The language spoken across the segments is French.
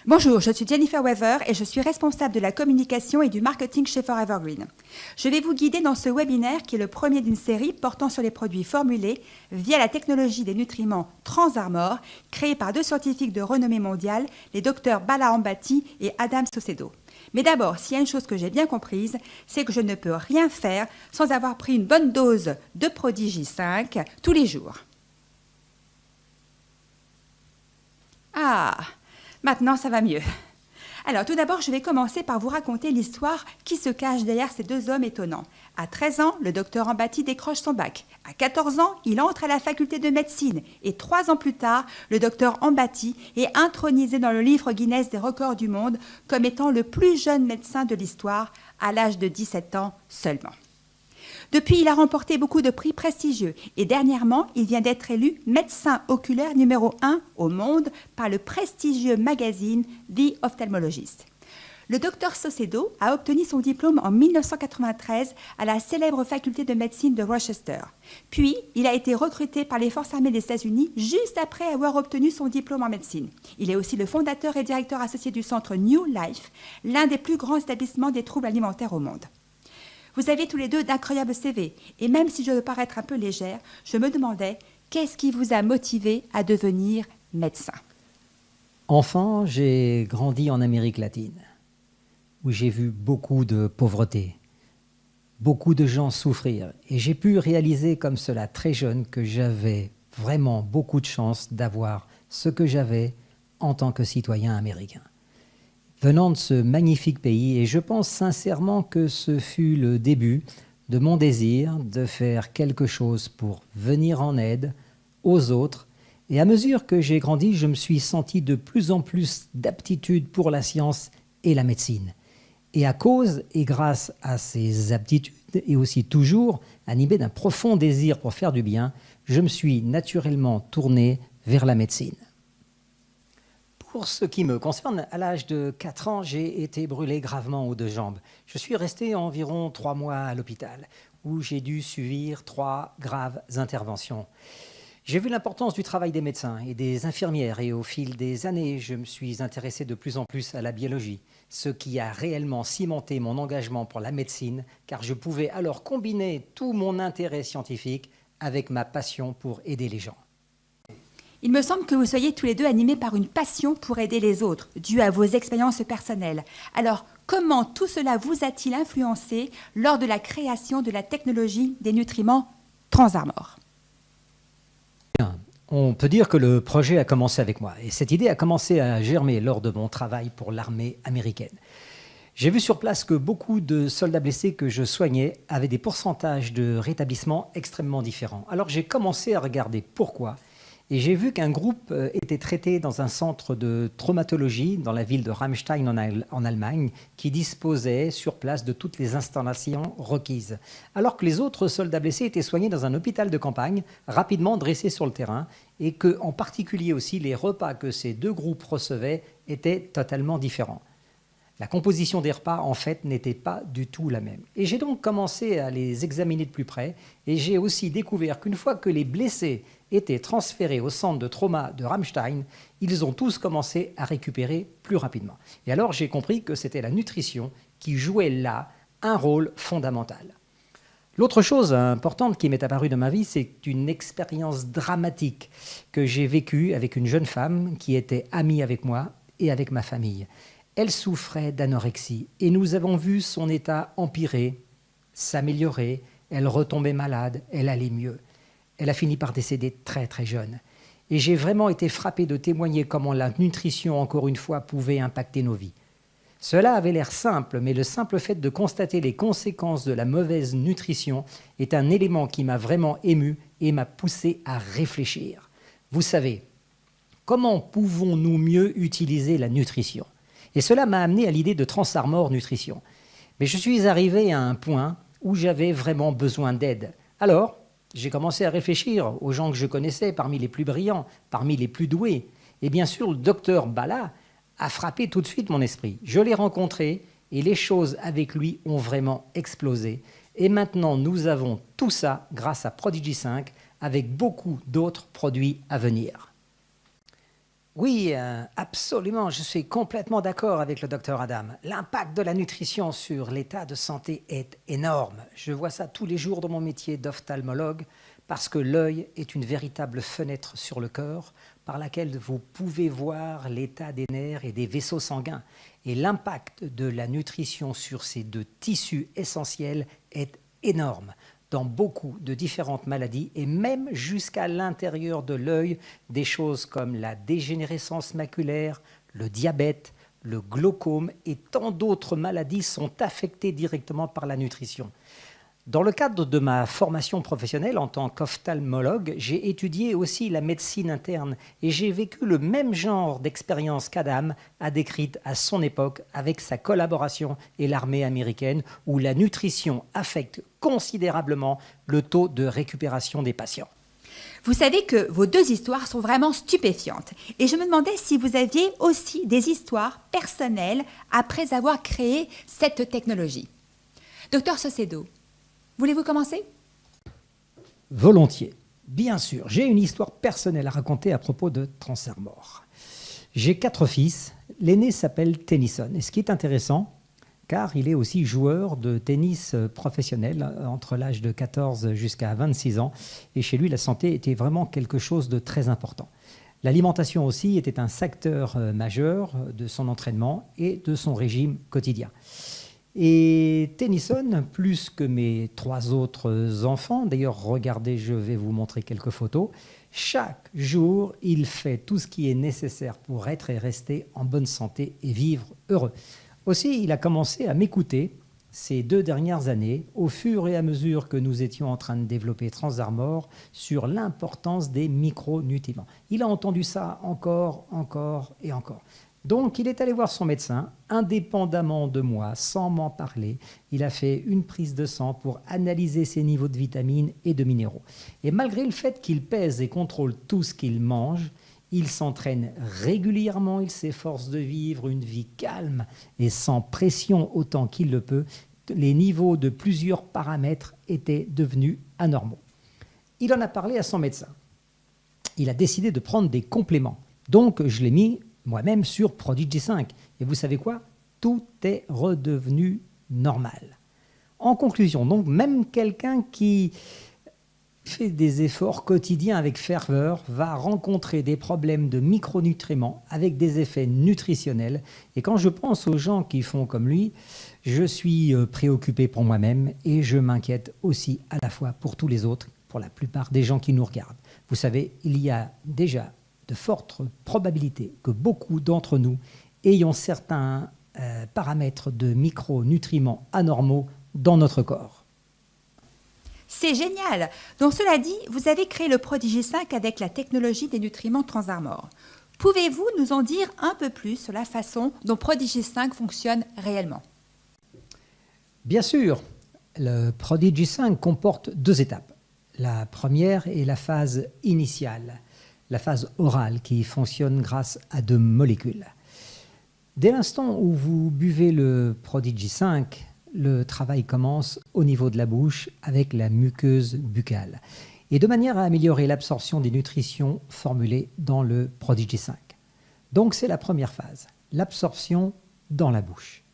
Bonjour, je suis Jennifer Weaver et je suis responsable de la communication et du marketing chez Forever Green. Je vais vous guider dans ce webinaire qui est le premier d'une série portant sur les produits formulés via la technologie des nutriments Transarmor, créés par deux scientifiques de renommée mondiale, les docteurs Bala Ambati et Adam Saucedo. Mais d'abord, s'il y a une chose que j'ai bien comprise, c'est que je ne peux rien faire sans avoir pris une bonne dose de Prodigy 5 tous les jours. Ah, maintenant ça va mieux. Alors tout d'abord, je vais commencer par vous raconter l'histoire qui se cache derrière ces deux hommes étonnants. À 13 ans, le docteur Ambati décroche son bac. À 14 ans, il entre à la faculté de médecine. Et 3 ans plus tard, le docteur Ambati est intronisé dans le livre Guinness des records du monde comme étant le plus jeune médecin de l'histoire à l'âge de 17 ans seulement. Depuis, il a remporté beaucoup de prix prestigieux et dernièrement, il vient d'être élu médecin oculaire numéro 1 au monde par le prestigieux magazine The Ophthalmologist. Le docteur Saucedo a obtenu son diplôme en 1993 à la célèbre faculté de médecine de Rochester. Puis, il a été recruté par les forces armées des États-Unis juste après avoir obtenu son diplôme en médecine. Il est aussi le fondateur et directeur associé du centre New Life, l'un des plus grands établissements des troubles alimentaires au monde. Vous avez tous les deux d'incroyables CV, et même si je veux paraître un peu légère, je me demandais qu'est-ce qui vous a motivé à devenir médecin? Enfant, j'ai grandi en Amérique latine, où j'ai vu beaucoup de pauvreté, beaucoup de gens souffrir, et j'ai pu réaliser comme cela très jeune que j'avais vraiment beaucoup de chance d'avoir ce que j'avais en tant que citoyen américain. Venant de ce magnifique pays, et je pense sincèrement que ce fut le début de mon désir de faire quelque chose pour venir en aide aux autres. Et à mesure que j'ai grandi, je me suis senti de plus en plus d'aptitude pour la science et la médecine. Et à cause et grâce à ces aptitudes, et aussi toujours animé d'un profond désir pour faire du bien, je me suis naturellement tourné vers la médecine. Pour ce qui me concerne, à l'âge de 4 ans, j'ai été brûlé gravement aux 2 jambes. Je suis resté environ 3 mois à l'hôpital, où j'ai dû subir 3 graves interventions. J'ai vu l'importance du travail des médecins et des infirmières, et au fil des années, je me suis intéressé de plus en plus à la biologie, ce qui a réellement cimenté mon engagement pour la médecine, car je pouvais alors combiner tout mon intérêt scientifique avec ma passion pour aider les gens. Il me semble que vous soyez tous les deux animés par une passion pour aider les autres, due à vos expériences personnelles. Alors, comment tout cela vous a-t-il influencé lors de la création de la technologie des nutriments Transarmor? On peut dire que le projet a commencé avec moi, et cette idée a commencé à germer lors de mon travail pour l'armée américaine. J'ai vu sur place que beaucoup de soldats blessés que je soignais avaient des pourcentages de rétablissement extrêmement différents. Alors j'ai commencé à regarder pourquoi. Et j'ai vu qu'un groupe était traité dans un centre de traumatologie dans la ville de Ramstein en Allemagne, qui disposait sur place de toutes les installations requises. Alors que les autres soldats blessés étaient soignés dans un hôpital de campagne, rapidement dressés sur le terrain, et que, en particulier aussi, les repas que ces deux groupes recevaient étaient totalement différents. La composition des repas, en fait, n'était pas du tout la même. Et j'ai donc commencé à les examiner de plus près, et j'ai aussi découvert qu'une fois que les blessés étaient transférés au centre de trauma de Ramstein, ils ont tous commencé à récupérer plus rapidement. Et alors j'ai compris que c'était la nutrition qui jouait là un rôle fondamental. L'autre chose importante qui m'est apparue dans ma vie, c'est une expérience dramatique que j'ai vécue avec une jeune femme qui était amie avec moi et avec ma famille. Elle souffrait d'anorexie et nous avons vu son état empirer, s'améliorer, elle retombait malade, elle allait mieux. Elle a fini par décéder très très jeune. Et j'ai vraiment été frappé de témoigner comment la nutrition, encore une fois, pouvait impacter nos vies. Cela avait l'air simple, mais le simple fait de constater les conséquences de la mauvaise nutrition est un élément qui m'a vraiment ému et m'a poussé à réfléchir. Vous savez, comment pouvons-nous mieux utiliser la nutrition ? Et cela m'a amené à l'idée de Transarmor Nutrition. Mais je suis arrivé à un point où j'avais vraiment besoin d'aide. Alors, j'ai commencé à réfléchir aux gens que je connaissais, parmi les plus brillants, parmi les plus doués. Et bien sûr, le docteur Bala a frappé tout de suite mon esprit. Je l'ai rencontré et les choses avec lui ont vraiment explosé. Et maintenant, nous avons tout ça grâce à Prodigy 5, avec beaucoup d'autres produits à venir. Oui, absolument, je suis complètement d'accord avec le docteur Adam. L'impact de la nutrition sur l'état de santé est énorme. Je vois ça tous les jours dans mon métier d'ophtalmologue parce que l'œil est une véritable fenêtre sur le corps par laquelle vous pouvez voir l'état des nerfs et des vaisseaux sanguins. Et l'impact de la nutrition sur ces deux tissus essentiels est énorme dans beaucoup de différentes maladies et même jusqu'à l'intérieur de l'œil, des choses comme la dégénérescence maculaire, le diabète, le glaucome et tant d'autres maladies sont affectées directement par la nutrition. Dans le cadre de ma formation professionnelle en tant qu'ophtalmologue, j'ai étudié aussi la médecine interne et j'ai vécu le même genre d'expérience qu'Adam a décrite à son époque avec sa collaboration et l'armée américaine où la nutrition affecte considérablement le taux de récupération des patients. Vous savez que vos deux histoires sont vraiment stupéfiantes et je me demandais si vous aviez aussi des histoires personnelles après avoir créé cette technologie. Docteur Saucedo, voulez-vous commencer? Volontiers. Bien sûr, j'ai une histoire personnelle à raconter à propos de Transarmor. J'ai 4 fils. L'aîné s'appelle Tennyson. Et ce qui est intéressant, car il est aussi joueur de tennis professionnel entre l'âge de 14 jusqu'à 26 ans. Et chez lui, la santé était vraiment quelque chose de très important. L'alimentation aussi était un secteur majeur de son entraînement et de son régime quotidien. Et Tennyson, plus que mes 3 autres enfants, d'ailleurs, regardez, je vais vous montrer quelques photos, chaque jour, il fait tout ce qui est nécessaire pour être et rester en bonne santé et vivre heureux. Aussi, il a commencé à m'écouter ces 2 dernières années, au fur et à mesure que nous étions en train de développer Transarmor, sur l'importance des micronutriments. Il a entendu ça encore et encore. Donc, il est allé voir son médecin, indépendamment de moi, sans m'en parler. Il a fait une prise de sang pour analyser ses niveaux de vitamines et de minéraux. Et malgré le fait qu'il pèse et contrôle tout ce qu'il mange, il s'entraîne régulièrement, il s'efforce de vivre une vie calme et sans pression autant qu'il le peut. Les niveaux de plusieurs paramètres étaient devenus anormaux. Il en a parlé à son médecin. Il a décidé de prendre des compléments. Donc, je l'ai mis moi-même sur Prodigy 5. Et vous savez quoi? Tout est redevenu normal. En conclusion, donc, même quelqu'un qui fait des efforts quotidiens avec ferveur va rencontrer des problèmes de micronutriments avec des effets nutritionnels. Et quand je pense aux gens qui font comme lui, je suis préoccupé pour moi-même et je m'inquiète aussi à la fois pour tous les autres, pour la plupart des gens qui nous regardent. Vous savez, il y a déjà de fortes probabilités que beaucoup d'entre nous ayons certains paramètres de micronutriments anormaux dans notre corps. C'est génial! Donc cela dit, vous avez créé le Prodigy 5 avec la technologie des nutriments Transarmor. Pouvez-vous nous en dire un peu plus sur la façon dont Prodigy 5 fonctionne réellement? Bien sûr, le Prodigy 5 comporte 2 étapes. La première est la phase initiale, la phase orale qui fonctionne grâce à 2 molécules. Dès l'instant où vous buvez le Prodigy 5, le travail commence au niveau de la bouche avec la muqueuse buccale et de manière à améliorer l'absorption des nutritions formulées dans le Prodigy 5. Donc c'est la première phase, l'absorption dans la bouche.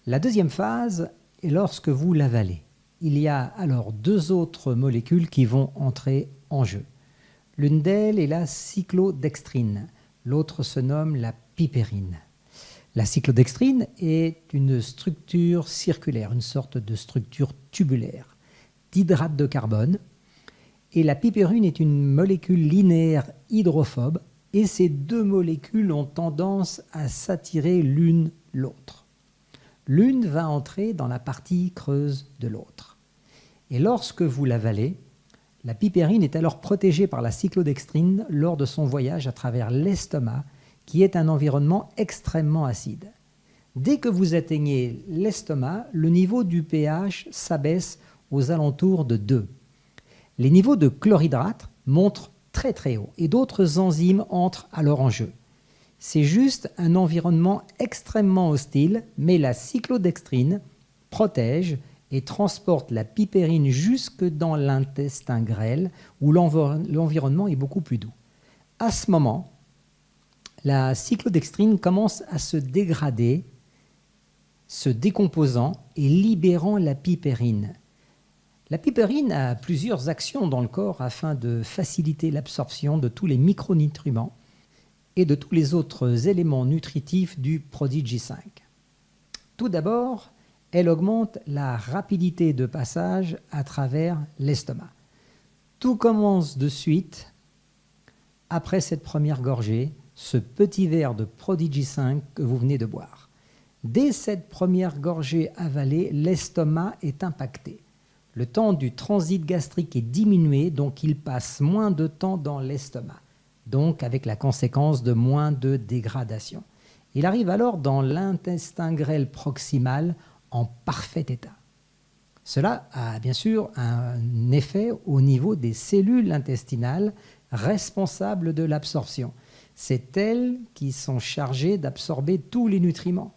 La deuxième phase est lorsque vous l'avalez. Il y a alors 2 autres molécules qui vont entrer en jeu. L'une d'elles est la cyclodextrine, l'autre se nomme la pipérine. La cyclodextrine est une structure circulaire, une sorte de structure tubulaire d'hydrate de carbone. Et la pipérine est une molécule linéaire hydrophobe. Et ces 2 molécules ont tendance à s'attirer l'une l'autre. L'une va entrer dans la partie creuse de l'autre. Et lorsque vous l'avalez, la pipérine est alors protégée par la cyclodextrine lors de son voyage à travers l'estomac, qui est un environnement extrêmement acide. Dès que vous atteignez l'estomac, le niveau du pH s'abaisse aux alentours de 2. Les niveaux de chlorhydrate montent très très haut et d'autres enzymes entrent alors en jeu. C'est juste un environnement extrêmement hostile, mais la cyclodextrine protège et transporte la pipérine jusque dans l'intestin grêle où l'environnement est beaucoup plus doux. À ce moment, la cyclodextrine commence à se dégrader, se décomposant et libérant la piperine. La piperine a plusieurs actions dans le corps afin de faciliter l'absorption de tous les micronutriments et de tous les autres éléments nutritifs du Prodigy 5. Tout d'abord, elle augmente la rapidité de passage à travers l'estomac. Tout commence de suite après cette première gorgée, ce petit verre de Prodigy 5 que vous venez de boire. Dès cette première gorgée avalée, l'estomac est impacté. Le temps du transit gastrique est diminué, donc il passe moins de temps dans l'estomac, donc avec la conséquence de moins de dégradation. Il arrive alors dans l'intestin grêle proximal en parfait état. Cela a bien sûr un effet au niveau des cellules intestinales responsables de l'absorption. C'est elles qui sont chargées d'absorber tous les nutriments.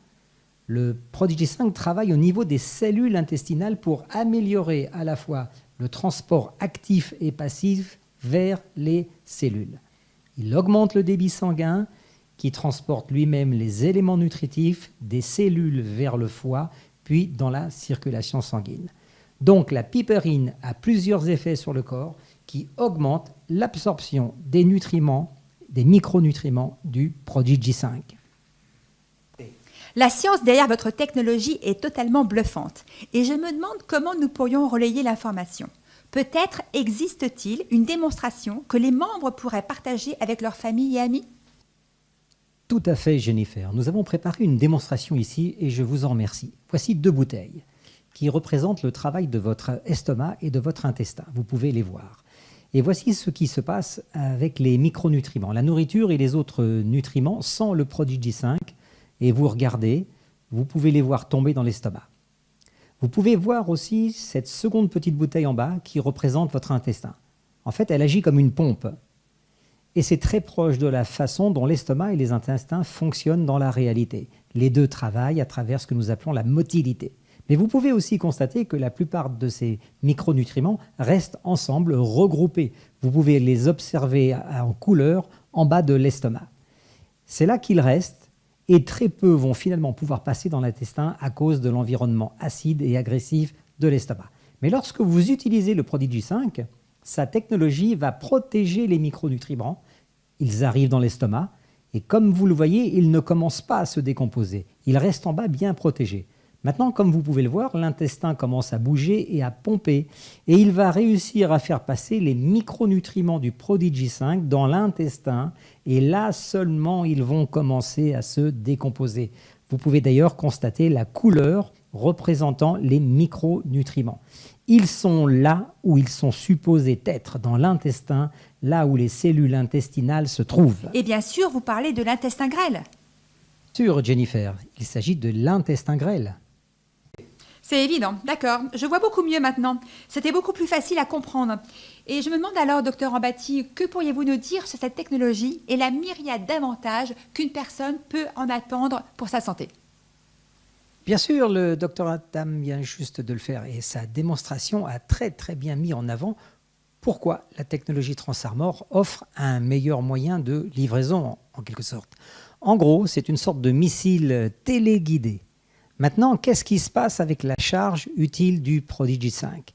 Le Prodigy 5 travaille au niveau des cellules intestinales pour améliorer à la fois le transport actif et passif vers les cellules. Il augmente le débit sanguin qui transporte lui-même les éléments nutritifs des cellules vers le foie puis dans la circulation sanguine. Donc la piperine a plusieurs effets sur le corps qui augmentent l'absorption des nutriments, des micronutriments du Prodigy 5. La science derrière votre technologie est totalement bluffante et je me demande comment nous pourrions relayer l'information. Peut-être existe-t-il une démonstration que les membres pourraient partager avec leurs familles et amis ? Tout à fait, Jennifer. Nous avons préparé une démonstration ici et je vous en remercie. Voici 2 bouteilles qui représentent le travail de votre estomac et de votre intestin. Vous pouvez les voir. Et voici ce qui se passe avec les micronutriments, la nourriture et les autres nutriments sans le Prodigy 5. Et vous regardez, vous pouvez les voir tomber dans l'estomac. Vous pouvez voir aussi cette seconde petite bouteille en bas qui représente votre intestin. En fait, elle agit comme une pompe. Et c'est très proche de la façon dont l'estomac et les intestins fonctionnent dans la réalité. Les deux travaillent à travers ce que nous appelons la motilité. Mais vous pouvez aussi constater que la plupart de ces micronutriments restent ensemble, regroupés. Vous pouvez les observer en couleur en bas de l'estomac. C'est là qu'ils restent. Et très peu vont finalement pouvoir passer dans l'intestin à cause de l'environnement acide et agressif de l'estomac. Mais lorsque vous utilisez le Prodigy 5, sa technologie va protéger les micronutriments. Ils arrivent dans l'estomac et comme vous le voyez, ils ne commencent pas à se décomposer. Ils restent en bas bien protégés. Maintenant, comme vous pouvez le voir, l'intestin commence à bouger et à pomper et il va réussir à faire passer les micronutriments du Prodigy 5 dans l'intestin et là seulement ils vont commencer à se décomposer. Vous pouvez d'ailleurs constater la couleur représentant les micronutriments. Ils sont là où ils sont supposés être, dans l'intestin, là où les cellules intestinales se trouvent. Et bien sûr, vous parlez de l'intestin grêle. Sûr, Jennifer, il s'agit de l'intestin grêle. C'est évident, d'accord. Je vois beaucoup mieux maintenant. C'était beaucoup plus facile à comprendre. Et je me demande alors, docteur Ambati, que pourriez-vous nous dire sur cette technologie et la myriade d'avantages qu'une personne peut en attendre pour sa santé ? Bien sûr, le docteur Adam vient juste de le faire et sa démonstration a très très bien mis en avant pourquoi la technologie Transarmor offre un meilleur moyen de livraison en quelque sorte. En gros, c'est une sorte de missile téléguidé. Maintenant, qu'est-ce qui se passe avec la charge utile du Prodigy 5,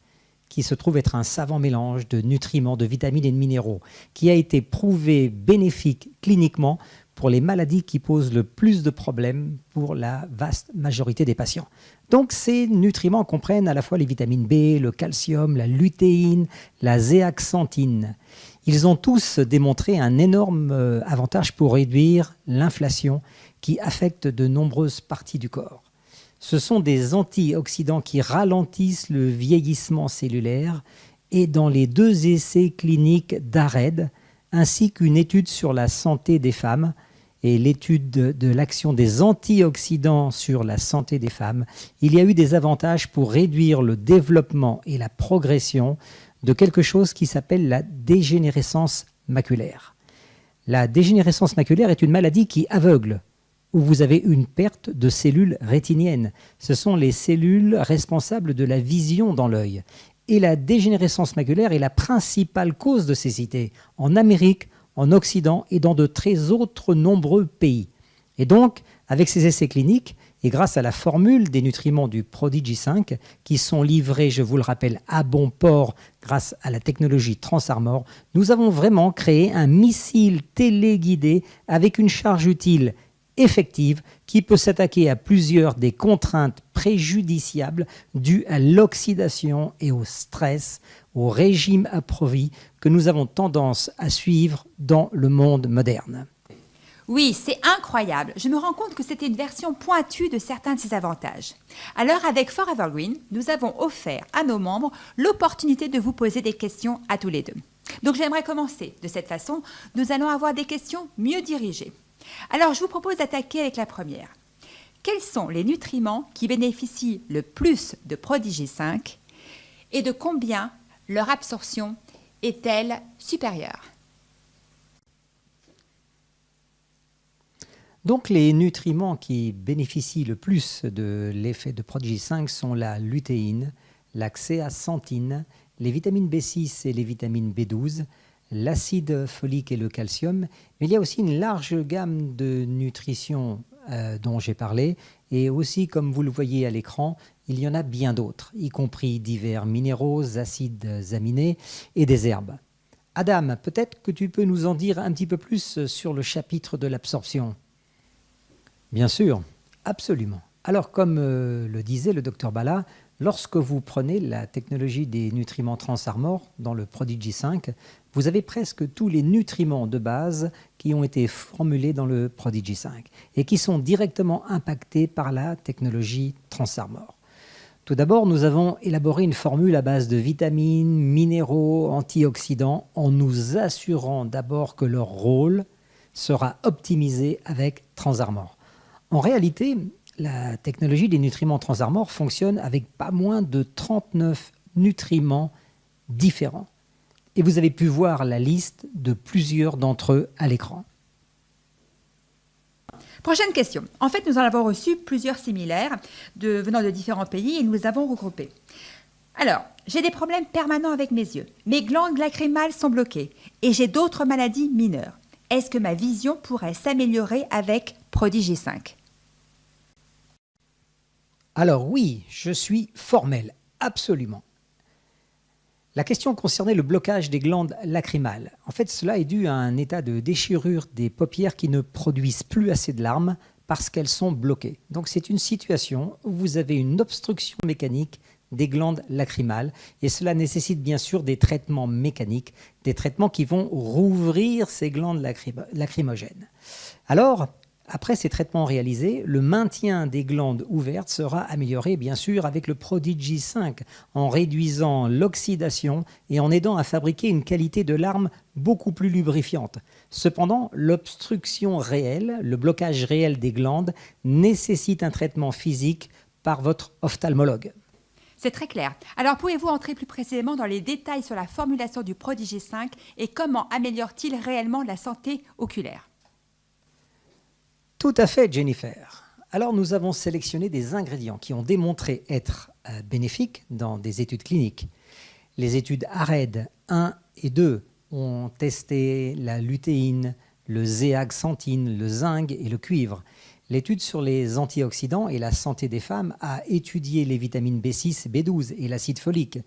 qui se trouve être un savant mélange de nutriments, de vitamines et de minéraux, qui a été prouvé bénéfique cliniquement pour les maladies qui posent le plus de problèmes pour la vaste majorité des patients. Donc ces nutriments comprennent à la fois les vitamines B, le calcium, la lutéine, la zéaxanthine. Ils ont tous démontré un énorme avantage pour réduire l'inflation qui affecte de nombreuses parties du corps. Ce sont des antioxydants qui ralentissent le vieillissement cellulaire et dans les 2 essais cliniques d'ARED, ainsi qu'une étude sur la santé des femmes et l'étude de l'action des antioxydants sur la santé des femmes, il y a eu des avantages pour réduire le développement et la progression de quelque chose qui s'appelle la dégénérescence maculaire. La dégénérescence maculaire est une maladie qui aveugle, où vous avez une perte de cellules rétiniennes. Ce sont les cellules responsables de la vision dans l'œil. Et la dégénérescence maculaire est la principale cause de cécité en Amérique, en Occident et dans de très autres nombreux pays. Et donc, avec ces essais cliniques, et grâce à la formule des nutriments du Prodigy 5, qui sont livrés, je vous le rappelle, à bon port grâce à la technologie Transarmor, nous avons vraiment créé un missile téléguidé avec une charge utile effective qui peut s'attaquer à plusieurs des contraintes préjudiciables dues à l'oxydation et au stress, au régime approvis que nous avons tendance à suivre dans le monde moderne. Oui, c'est incroyable. Je me rends compte que c'était une version pointue de certains de ces avantages. Alors, avec Forever Green, nous avons offert à nos membres l'opportunité de vous poser des questions à tous les deux. Donc, j'aimerais commencer de cette façon. Nous allons avoir des questions mieux dirigées. Alors, je vous propose d'attaquer avec la première. Quels sont les nutriments qui bénéficient le plus de Prodigy 5 et de combien leur absorption est-elle supérieure ? Donc les nutriments qui bénéficient le plus de l'effet de Prodigy 5 sont la lutéine, la xéaxanthine, les vitamines B6 et les vitamines B12, l'acide folique et le calcium. Mais il y a aussi une large gamme de nutrition dont j'ai parlé. Et aussi, comme vous le voyez à l'écran, il y en a bien d'autres, y compris divers minéraux, acides aminés et des herbes. Adam, peut-être que tu peux nous en dire un petit peu plus sur le chapitre de l'absorption. Bien sûr, absolument. Alors, comme le disait le Dr Bala, lorsque vous prenez la technologie des nutriments Transarmor dans le Prodigy 5, vous avez presque tous les nutriments de base qui ont été formulés dans le Prodigy 5 et qui sont directement impactés par la technologie Transarmor. Tout d'abord, nous avons élaboré une formule à base de vitamines, minéraux, antioxydants en nous assurant d'abord que leur rôle sera optimisé avec Transarmor. En réalité, la technologie des nutriments Transarmor fonctionne avec pas moins de 39 nutriments différents. Et vous avez pu voir la liste de plusieurs d'entre eux à l'écran. Prochaine question. En fait, nous en avons reçu plusieurs similaires venant de différents pays et nous les avons regroupés. Alors, j'ai des problèmes permanents avec mes yeux. Mes glandes lacrymales sont bloquées et j'ai d'autres maladies mineures. Est-ce que ma vision pourrait s'améliorer avec Prodigy 5 ? Alors oui, je suis formel, absolument. La question concernait le blocage des glandes lacrymales. En fait, cela est dû à un état de déchirure des paupières qui ne produisent plus assez de larmes parce qu'elles sont bloquées. Donc c'est une situation où vous avez une obstruction mécanique des glandes lacrymales et cela nécessite bien sûr des traitements mécaniques, des traitements qui vont rouvrir ces glandes lacrymogènes. Alors, après ces traitements réalisés, le maintien des glandes ouvertes sera amélioré bien sûr avec le Prodigy 5 en réduisant l'oxydation et en aidant à fabriquer une qualité de larmes beaucoup plus lubrifiante. Cependant, l'obstruction réelle, le blocage réel des glandes nécessite un traitement physique par votre ophtalmologue. C'est très clair. Alors, pouvez-vous entrer plus précisément dans les détails sur la formulation du Prodigy 5 et comment améliore-t-il réellement la santé oculaire ? Tout à fait, Jennifer. Alors, nous avons sélectionné des ingrédients qui ont démontré être bénéfiques dans des études cliniques. Les études ARED 1 et 2 ont testé la lutéine, le zéaxanthine, le zinc et le cuivre. L'étude sur les antioxydants et la santé des femmes a étudié les vitamines B6, B12 et l'acide folique.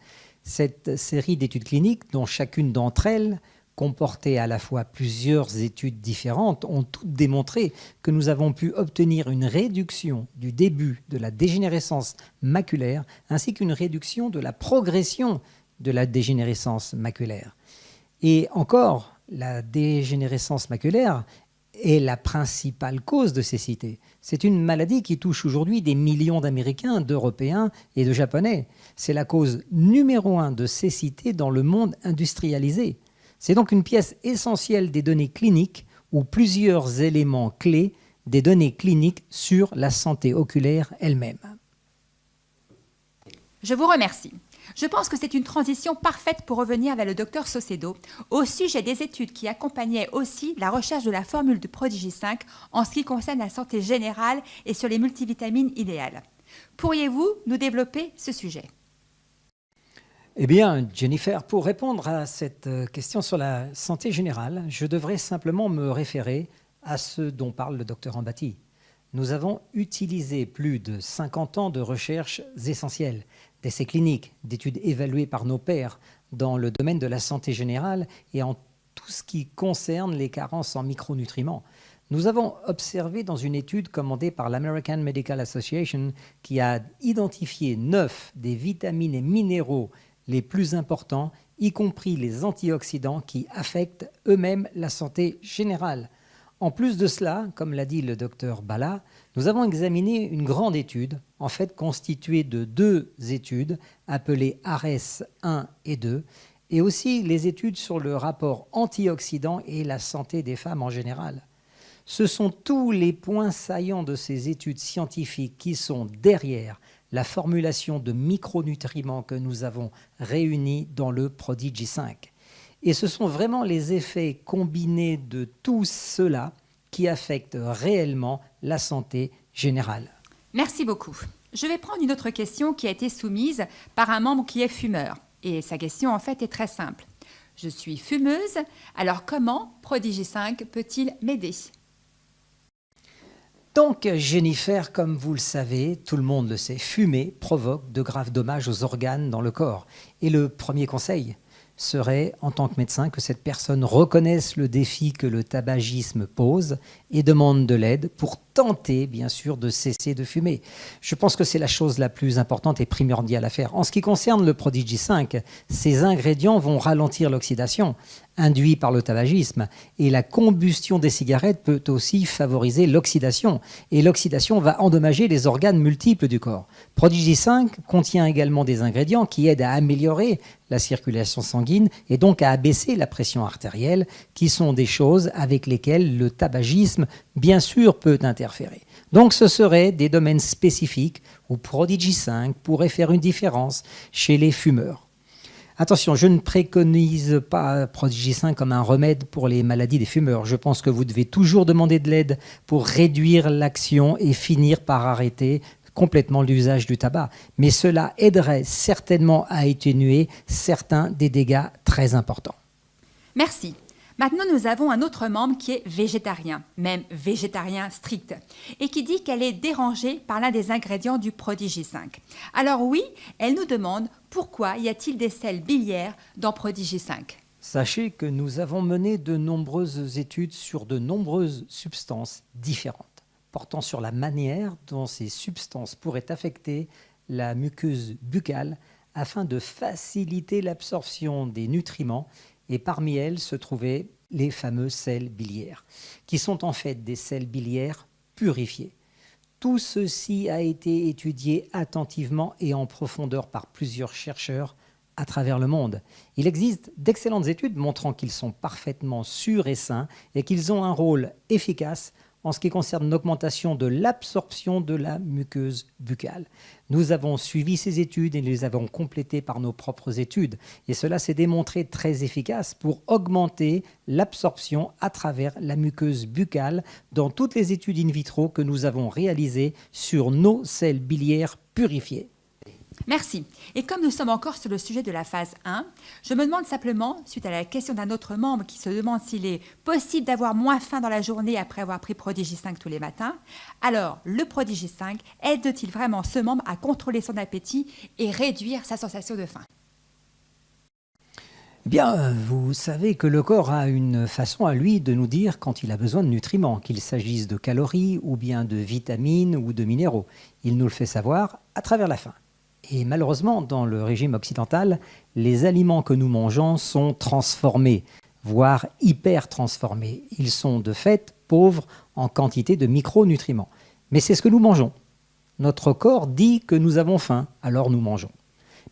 Cette série d'études cliniques, dont chacune d'entre elles comportait à la fois plusieurs études différentes, ont toutes démontré que nous avons pu obtenir une réduction du début de la dégénérescence maculaire ainsi qu'une réduction de la progression de la dégénérescence maculaire. Et encore, la dégénérescence maculaire est la principale cause de cécité. C'est une maladie qui touche aujourd'hui des millions d'Américains, d'Européens et de Japonais. C'est la cause numéro 1 de cécité dans le monde industrialisé. C'est donc une pièce essentielle des données cliniques ou plusieurs éléments clés des données cliniques sur la santé oculaire elle-même. Je vous remercie. Je pense que c'est une transition parfaite pour revenir vers le Dr Saucedo au sujet des études qui accompagnaient aussi la recherche de la formule de Prodigy 5 en ce qui concerne la santé générale et sur les multivitamines idéales. Pourriez-vous nous développer ce sujet ? Eh bien, Jennifer, pour répondre à cette question sur la santé générale, je devrais simplement me référer à ce dont parle le docteur Ambati. Nous avons utilisé plus de 50 ans de recherches essentielles, d'essais cliniques, d'études évaluées par nos pairs dans le domaine de la santé générale et en tout ce qui concerne les carences en micronutriments. Nous avons observé dans une étude commandée par l'American Medical Association qui a identifié 9 des vitamines et minéraux les plus importants, y compris les antioxydants qui affectent eux-mêmes la santé générale. En plus de cela, comme l'a dit le docteur Bala, nous avons examiné une grande étude, en fait constituée de 2 études appelées ARES 1 et 2, et aussi les études sur le rapport antioxydant et la santé des femmes en général. Ce sont tous les points saillants de ces études scientifiques qui sont derrière la formulation de micronutriments que nous avons réunis dans le Prodigy 5. Et ce sont vraiment les effets combinés de tout cela qui affectent réellement la santé générale. Merci beaucoup. Je vais prendre une autre question qui a été soumise par un membre qui est fumeur. Et sa question, en fait, est très simple. Je suis fumeuse, alors comment Prodigy 5 peut-il m'aider ? Donc, Jennifer, comme vous le savez, tout le monde le sait, fumer provoque de graves dommages aux organes dans le corps. Et le premier conseil serait, en tant que médecin, que cette personne reconnaisse le défi que le tabagisme pose et demande de l'aide pour tenter, bien sûr, de cesser de fumer. Je pense que c'est la chose la plus importante et primordiale à faire. En ce qui concerne le Prodigy 5, ces ingrédients vont ralentir l'oxydation induite par le tabagisme et la combustion des cigarettes peut aussi favoriser l'oxydation. Et l'oxydation va endommager les organes multiples du corps. Prodigy 5 contient également des ingrédients qui aident à améliorer la circulation sanguine et donc à abaisser la pression artérielle, qui sont des choses avec lesquelles le tabagisme, bien sûr, peut interférer. Donc ce seraient des domaines spécifiques où Prodigy 5 pourrait faire une différence chez les fumeurs. Attention, je ne préconise pas Prodigy 5 comme un remède pour les maladies des fumeurs. Je pense que vous devez toujours demander de l'aide pour réduire l'action et finir par arrêter complètement l'usage du tabac. Mais cela aiderait certainement à atténuer certains des dégâts très importants. Merci. Maintenant, nous avons un autre membre qui est végétarien, même végétarien strict, et qui dit qu'elle est dérangée par l'un des ingrédients du Prodigy 5. Alors oui, elle nous demande pourquoi y a-t-il des sels biliaires dans Prodigy 5 ? Sachez que nous avons mené de nombreuses études sur de nombreuses substances différentes, portant sur la manière dont ces substances pourraient affecter la muqueuse buccale afin de faciliter l'absorption des nutriments. Et parmi elles se trouvaient les fameux sels biliaires, qui sont en fait des sels biliaires purifiés. Tout ceci a été étudié attentivement et en profondeur par plusieurs chercheurs à travers le monde. Il existe d'excellentes études montrant qu'ils sont parfaitement sûrs et sains et qu'ils ont un rôle efficace en ce qui concerne l'augmentation de l'absorption de la muqueuse buccale. Nous avons suivi ces études et les avons complétées par nos propres études. Et cela s'est démontré très efficace pour augmenter l'absorption à travers la muqueuse buccale dans toutes les études in vitro que nous avons réalisées sur nos sels biliaires purifiés. Merci. Et comme nous sommes encore sur le sujet de la phase 1, je me demande simplement, suite à la question d'un autre membre qui se demande s'il est possible d'avoir moins faim dans la journée après avoir pris Prodigy 5 tous les matins, alors le Prodigy 5 aide-t-il vraiment ce membre à contrôler son appétit et réduire sa sensation de faim ? Eh bien, vous savez que le corps a une façon à lui de nous dire quand il a besoin de nutriments, qu'il s'agisse de calories ou bien de vitamines ou de minéraux. Il nous le fait savoir à travers la faim. Et malheureusement, dans le régime occidental, les aliments que nous mangeons sont transformés, voire hyper transformés. Ils sont de fait pauvres en quantité de micronutriments. Mais c'est ce que nous mangeons. Notre corps dit que nous avons faim, alors nous mangeons.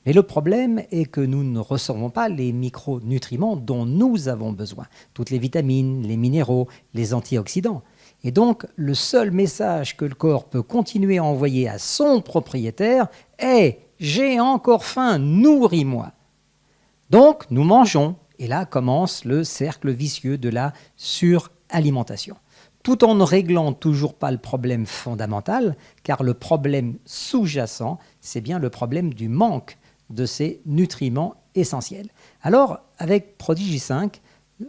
Mais le problème est que nous ne recevons pas les micronutriments dont nous avons besoin. Toutes les vitamines, les minéraux, les antioxydants. Et donc, le seul message que le corps peut continuer à envoyer à son propriétaire est « J'ai encore faim, nourris-moi ». Donc, nous mangeons. Et là commence le cercle vicieux de la suralimentation. Tout en ne réglant toujours pas le problème fondamental, car le problème sous-jacent, c'est bien le problème du manque de ces nutriments essentiels. Alors, avec Prodigy 5,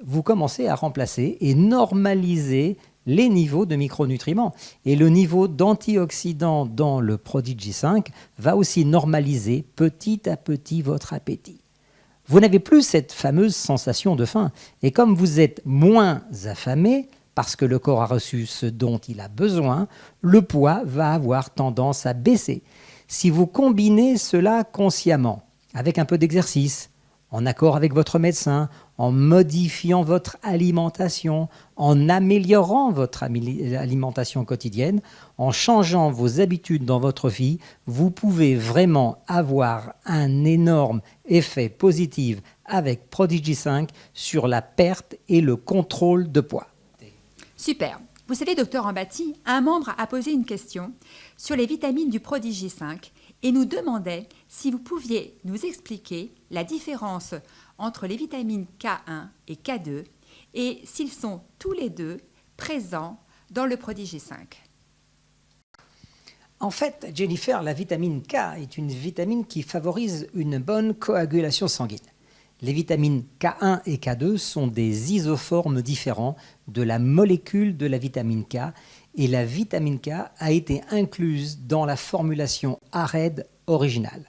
vous commencez à remplacer et normaliser les niveaux de micronutriments. Et le niveau d'antioxydants dans le Prodigy 5 va aussi normaliser petit à petit votre appétit. Vous n'avez plus cette fameuse sensation de faim. Et comme vous êtes moins affamé, parce que le corps a reçu ce dont il a besoin, le poids va avoir tendance à baisser. Si vous combinez cela consciemment, avec un peu d'exercice, en accord avec votre médecin, en modifiant votre alimentation, en améliorant votre alimentation quotidienne, en changeant vos habitudes dans votre vie, vous pouvez vraiment avoir un énorme effet positif avec Prodigy 5 sur la perte et le contrôle de poids. Super. Vous savez, docteur Ambati, un membre a posé une question sur les vitamines du Prodigy 5 et nous demandait si vous pouviez nous expliquer la différence entre les vitamines K1 et K2 et s'ils sont tous les deux présents dans le Prodigy 5. En fait, Jennifer, la vitamine K est une vitamine qui favorise une bonne coagulation sanguine. Les vitamines K1 et K2 sont des isoformes différents de la molécule de la vitamine K et la vitamine K a été incluse dans la formulation ARED originale.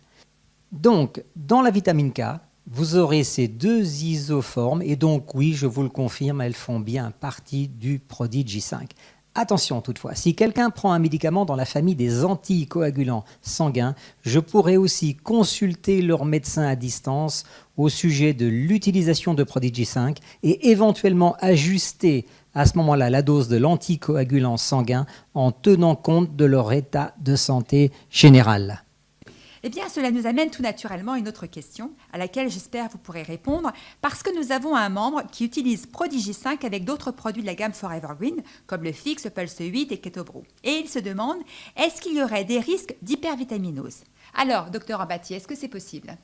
Donc, dans la vitamine K, vous aurez ces deux isoformes et donc, oui, je vous le confirme, elles font bien partie du Prodigy 5. Attention toutefois, si quelqu'un prend un médicament dans la famille des anticoagulants sanguins, je pourrais aussi consulter leur médecin à distance au sujet de l'utilisation de Prodigy 5 et éventuellement ajuster à ce moment-là la dose de l'anticoagulant sanguin en tenant compte de leur état de santé général. Eh bien, cela nous amène tout naturellement à une autre question à laquelle j'espère vous pourrez répondre parce que nous avons un membre qui utilise Prodigy 5 avec d'autres produits de la gamme Forever Green comme le Fix, Pulse 8 et KetoBrew. Et il se demande, est-ce qu'il y aurait des risques d'hypervitaminose? Alors, docteur Ambati, est-ce que c'est possible?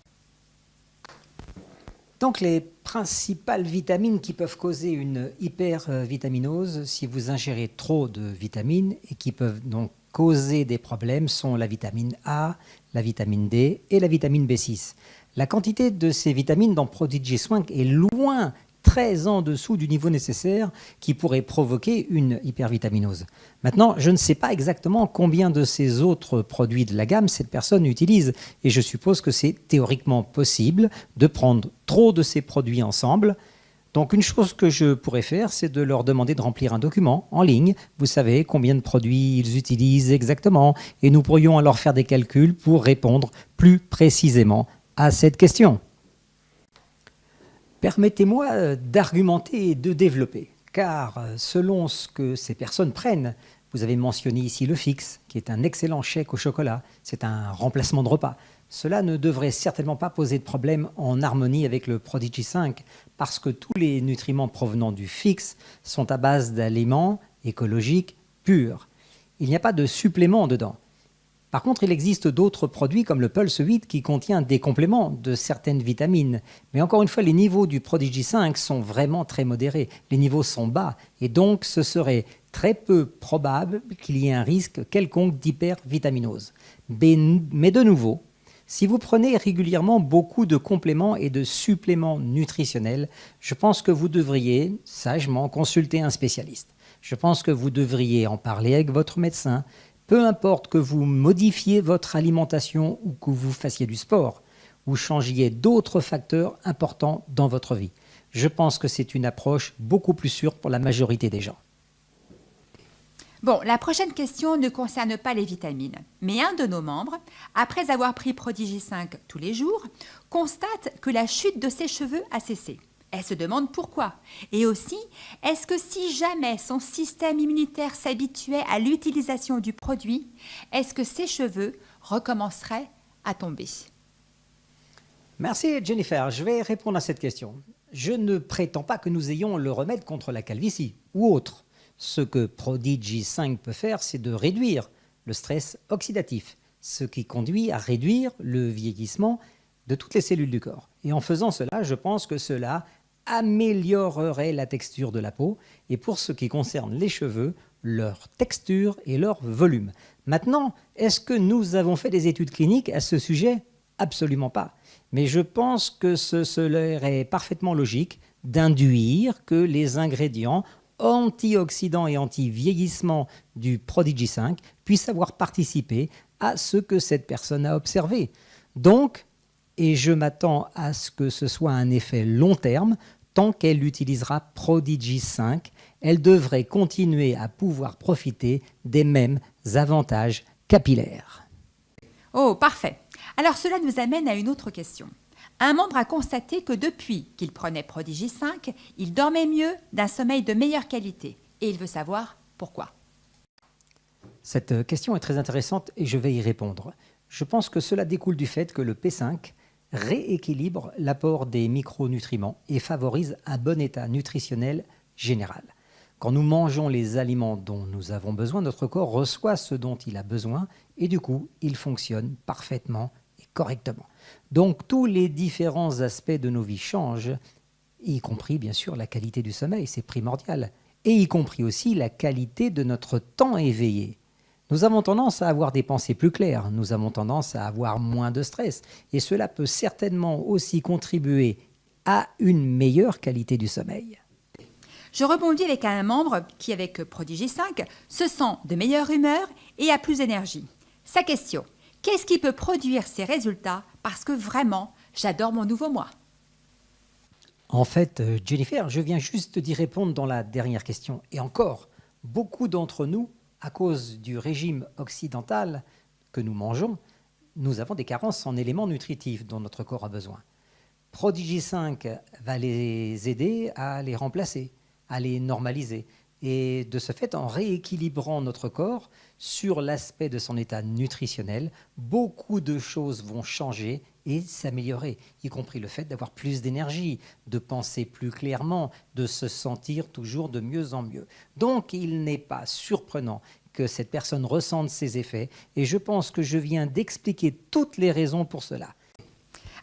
Donc les principales vitamines qui peuvent causer une hypervitaminose si vous ingérez trop de vitamines et qui peuvent donc causer des problèmes sont la vitamine A, la vitamine D et la vitamine B6. La quantité de ces vitamines dans Prodigy 5 est loin, très en dessous du niveau nécessaire qui pourrait provoquer une hypervitaminose. Maintenant, je ne sais pas exactement combien de ces autres produits de la gamme cette personne utilise et je suppose que c'est théoriquement possible de prendre trop de ces produits ensemble. Donc une chose que je pourrais faire, c'est de leur demander de remplir un document en ligne. Vous savez combien de produits ils utilisent exactement et nous pourrions alors faire des calculs pour répondre plus précisément à cette question. Permettez-moi d'argumenter et de développer, car selon ce que ces personnes prennent, vous avez mentionné ici le Fix, qui est un excellent chèque au chocolat, c'est un remplacement de repas. Cela ne devrait certainement pas poser de problème en harmonie avec le Prodigy 5, parce que tous les nutriments provenant du Fix sont à base d'aliments écologiques purs. Il n'y a pas de suppléments dedans. Par contre, il existe d'autres produits comme le Pulse 8 qui contient des compléments de certaines vitamines. Mais encore une fois, les niveaux du Prodigy 5 sont vraiment très modérés. Les niveaux sont bas et donc ce serait très peu probable qu'il y ait un risque quelconque d'hypervitaminose. Mais de nouveau, si vous prenez régulièrement beaucoup de compléments et de suppléments nutritionnels, je pense que vous devriez sagement consulter un spécialiste. Je pense que vous devriez en parler avec votre médecin. Peu importe que vous modifiez votre alimentation ou que vous fassiez du sport ou changiez d'autres facteurs importants dans votre vie. Je pense que c'est une approche beaucoup plus sûre pour la majorité des gens. Bon, la prochaine question ne concerne pas les vitamines, mais un de nos membres, après avoir pris Prodigy 5 tous les jours, constate que la chute de ses cheveux a cessé. Elle se demande pourquoi. Et aussi, est-ce que si jamais son système immunitaire s'habituait à l'utilisation du produit, est-ce que ses cheveux recommenceraient à tomber? Merci Jennifer, je vais répondre à cette question. Je ne prétends pas que nous ayons le remède contre la calvitie ou autre. Ce que Prodigy 5 peut faire, c'est de réduire le stress oxydatif, ce qui conduit à réduire le vieillissement de toutes les cellules du corps. Et en faisant cela, je pense que cela améliorerait la texture de la peau et pour ce qui concerne les cheveux, leur texture et leur volume. Maintenant, est-ce que nous avons fait des études cliniques à ce sujet? Absolument pas. Mais je pense que ce serait parfaitement logique d'induire que les ingrédients antioxydants et anti-vieillissement du Prodigy 5 puissent avoir participé à ce que cette personne a observé. Donc, et je m'attends à ce que ce soit un effet long terme, tant qu'elle utilisera Prodigy 5, elle devrait continuer à pouvoir profiter des mêmes avantages capillaires. Oh, parfait. Alors cela nous amène à une autre question. Un membre a constaté que depuis qu'il prenait Prodigy 5, il dormait mieux, d'un sommeil de meilleure qualité. Et il veut savoir pourquoi. Cette question est très intéressante et je vais y répondre. Je pense que cela découle du fait que le P5 rééquilibre l'apport des micronutriments et favorise un bon état nutritionnel général. Quand nous mangeons les aliments dont nous avons besoin, notre corps reçoit ce dont il a besoin et du coup, il fonctionne parfaitement et correctement. Donc, tous les différents aspects de nos vies changent, y compris bien sûr la qualité du sommeil, c'est primordial, et y compris aussi la qualité de notre temps éveillé. Nous avons tendance à avoir des pensées plus claires, nous avons tendance à avoir moins de stress, et cela peut certainement aussi contribuer à une meilleure qualité du sommeil. Je rebondis avec un membre qui, avec Prodigy 5, se sent de meilleure humeur et a plus d'énergie. Sa question, qu'est-ce qui peut produire ces résultats? Parce que vraiment, j'adore mon nouveau moi. En fait, Jennifer, je viens juste d'y répondre dans la dernière question. Et encore, beaucoup d'entre nous, à cause du régime occidental que nous mangeons, nous avons des carences en éléments nutritifs dont notre corps a besoin. Prodigy 5 va les aider à les remplacer, à les normaliser. Et de ce fait, en rééquilibrant notre corps sur l'aspect de son état nutritionnel, beaucoup de choses vont changer et s'améliorer, y compris le fait d'avoir plus d'énergie, de penser plus clairement, de se sentir toujours de mieux en mieux. Donc, il n'est pas surprenant que cette personne ressente ces effets et je pense que je viens d'expliquer toutes les raisons pour cela.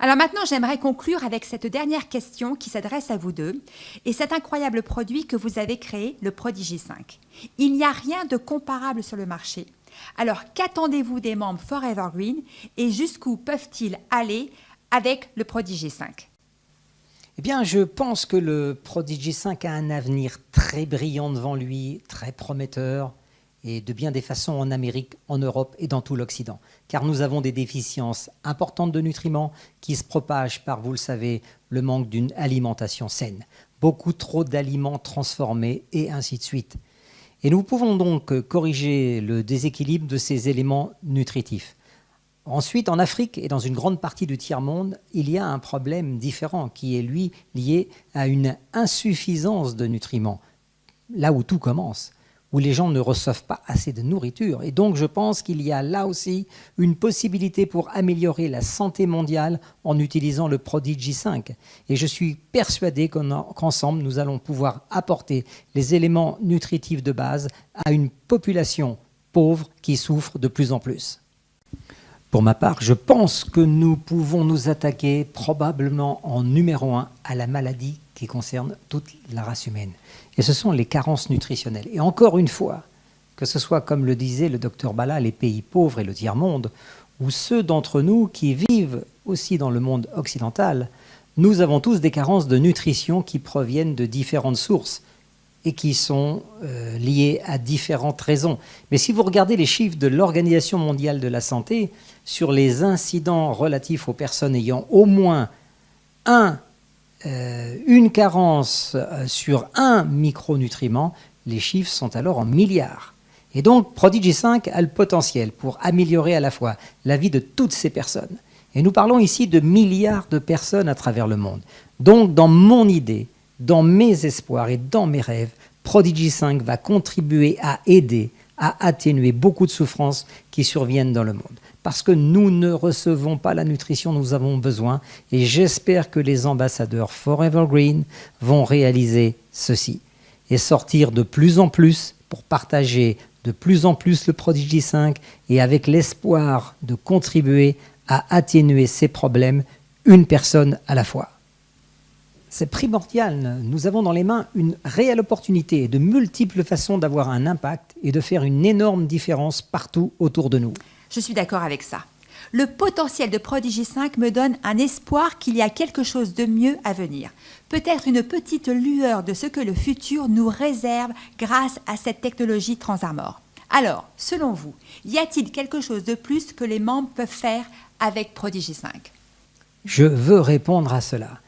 Alors maintenant, j'aimerais conclure avec cette dernière question qui s'adresse à vous deux et cet incroyable produit que vous avez créé, le Prodigy 5. Il n'y a rien de comparable sur le marché. Alors, qu'attendez-vous des membres Forever Green et jusqu'où peuvent-ils aller avec le Prodigy 5? Eh bien, je pense que le Prodigy 5 a un avenir très brillant devant lui, très prometteur, et de bien des façons en Amérique, en Europe et dans tout l'Occident. Car nous avons des déficiences importantes de nutriments qui se propagent par, vous le savez, le manque d'une alimentation saine. Beaucoup trop d'aliments transformés et ainsi de suite. Et nous pouvons donc corriger le déséquilibre de ces éléments nutritifs. Ensuite, en Afrique et dans une grande partie du tiers-monde, il y a un problème différent qui est, lui, lié à une insuffisance de nutriments. Là où tout commence, où les gens ne reçoivent pas assez de nourriture. Et donc, je pense qu'il y a là aussi une possibilité pour améliorer la santé mondiale en utilisant le Prodigy 5. Et je suis persuadé qu'ensemble, nous allons pouvoir apporter les éléments nutritifs de base à une population pauvre qui souffre de plus en plus. Pour ma part, je pense que nous pouvons nous attaquer probablement en numéro 1 à la maladie qui concerne toute la race humaine. Et ce sont les carences nutritionnelles. Et encore une fois, que ce soit comme le disait le docteur Bala, les pays pauvres et le tiers-monde, ou ceux d'entre nous qui vivent aussi dans le monde occidental, nous avons tous des carences de nutrition qui proviennent de différentes sources et qui sont liées à différentes raisons. Mais si vous regardez les chiffres de l'Organisation mondiale de la santé sur les incidents relatifs aux personnes ayant au moins une carence sur un micronutriment, les chiffres sont alors en milliards. Et donc, Prodigy 5 a le potentiel pour améliorer à la fois la vie de toutes ces personnes. Et nous parlons ici de milliards de personnes à travers le monde. Donc, dans mon idée, dans mes espoirs et dans mes rêves, Prodigy 5 va contribuer à aider, à atténuer beaucoup de souffrances qui surviennent dans le monde. Parce que nous ne recevons pas la nutrition dont nous avons besoin et j'espère que les ambassadeurs Forever Green vont réaliser ceci et sortir de plus en plus pour partager de plus en plus le Prodigy 5 et avec l'espoir de contribuer à atténuer ces problèmes une personne à la fois. C'est primordial. Nous avons dans les mains une réelle opportunité et de multiples façons d'avoir un impact et de faire une énorme différence partout autour de nous. Je suis d'accord avec ça. Le potentiel de Prodigy 5 me donne un espoir qu'il y a quelque chose de mieux à venir. Peut-être une petite lueur de ce que le futur nous réserve grâce à cette technologie Transarmor. Alors, selon vous, y a-t-il quelque chose de plus que les membres peuvent faire avec Prodigy 5 ? Je veux répondre à cela.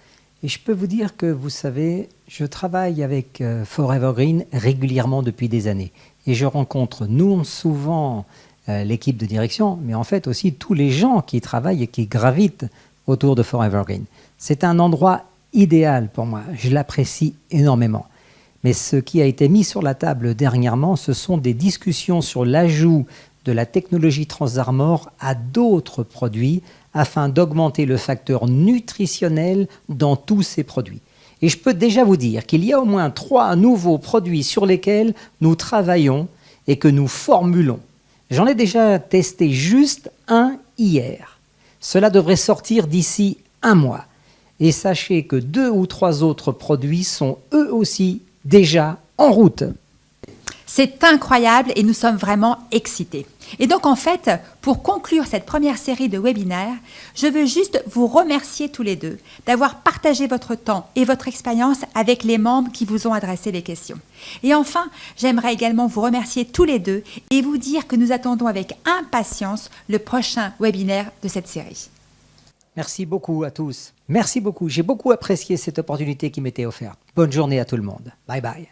Et je peux vous dire que, vous savez, je travaille avec Forever Green régulièrement depuis des années. Et je rencontre non souvent l'équipe de direction, mais en fait aussi tous les gens qui travaillent et qui gravitent autour de Forever Green. C'est un endroit idéal pour moi. Je l'apprécie énormément. Mais ce qui a été mis sur la table dernièrement, ce sont des discussions sur l'ajout de la technologie Transarmor à d'autres produits afin d'augmenter le facteur nutritionnel dans tous ces produits. Et je peux déjà vous dire qu'il y a au moins 3 nouveaux produits sur lesquels nous travaillons et que nous formulons. J'en ai déjà testé juste un hier. Cela devrait sortir d'ici 1 mois. Et sachez que 2 ou 3 autres produits sont eux aussi déjà en route. C'est incroyable et nous sommes vraiment excités. Et donc en fait, pour conclure cette première série de webinaires, je veux juste vous remercier tous les deux d'avoir partagé votre temps et votre expérience avec les membres qui vous ont adressé les questions. Et enfin, j'aimerais également vous remercier tous les deux et vous dire que nous attendons avec impatience le prochain webinaire de cette série. Merci beaucoup à tous. Merci beaucoup. J'ai beaucoup apprécié cette opportunité qui m'était offerte. Bonne journée à tout le monde. Bye bye.